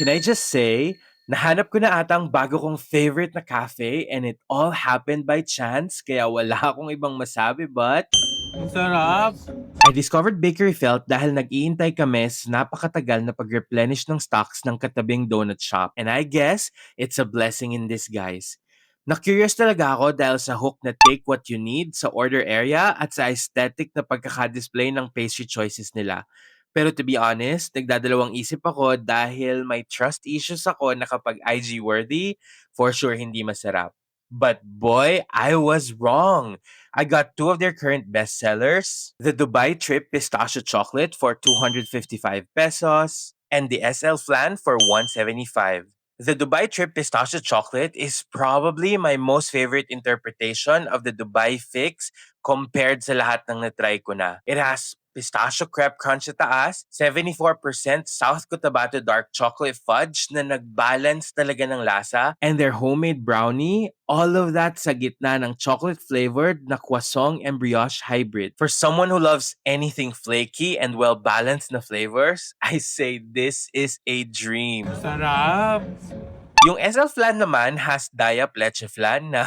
Can I just say, nahanap ko na atang bago kong favorite na cafe and it all happened by chance kaya wala akong ibang masabi but Ang sarap! I discovered Bakery Felt dahil nag-iintay kami sa napakatagal na pag-replenish ng stocks ng katabing donut shop. And I guess it's a blessing in disguise. Na-curious talaga ako dahil sa hook na take what you need sa order area at sa aesthetic na pagkaka-display ng pastry choices nila. Pero to be honest, nagdadalawang isip ako dahil may trust issues ako na kapag IG worthy, for sure hindi masarap. But boy, I was wrong. I got two of their current bestsellers, the Dubai Trip Pistachio Chocolate for 255 pesos and the SL Flan for 175. The Dubai Trip Pistachio Chocolate is probably my most favorite interpretation of the Dubai Fix compared sa lahat ng natry ko na. It has pistachio crepe crunch sa taas, 74% South Cotabato dark chocolate fudge na nag-balance talaga ng lasa, and their homemade brownie, all of that sa gitna ng chocolate-flavored na croissant and brioche hybrid. For someone who loves anything flaky and well-balanced na flavors, I say this is a dream. Sarap! Yung SL flan naman has Dayap Leche flan na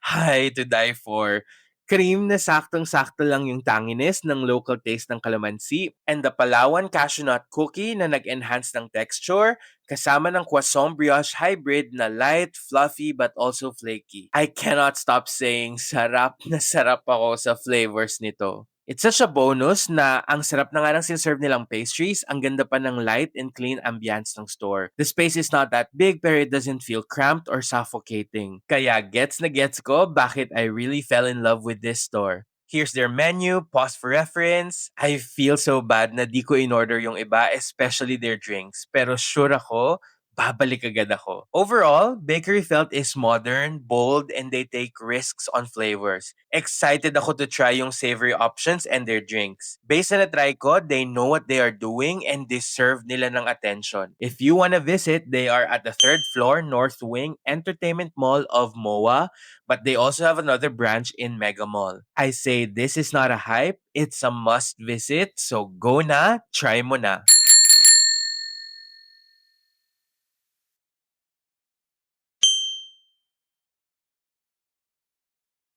hi to die for. Cream na saktong-sakto lang yung tanginess ng local taste ng kalamansi and the Palawan cashew nut cookie na nag-enhance ng texture kasama ng croissant brioche hybrid na light, fluffy but also flaky. I cannot stop saying sarap na sarap ako sa flavors nito. It's such a bonus na ang sarap na nga ng sinserve nilang pastries, ang ganda pa ng light and clean ambience ng store. The space is not that big pero it doesn't feel cramped or suffocating. Kaya gets na gets ko bakit I really fell in love with this store. Here's their menu, pause for reference. I feel so bad na di ko in-order yung iba, especially their drinks. Pero sure ako, babalik agad ako. Overall, Bakery Felt is modern, bold, and they take risks on flavors. Excited ako to try yung savory options and their drinks. Based on na-try ko, they know what they are doing and deserve nila ng attention. If you wanna visit, they are at the 3rd floor, North Wing, Entertainment Mall of MOA, but they also have another branch in Mega Mall. I say this is not a hype, it's a must visit, so go na, try mo na.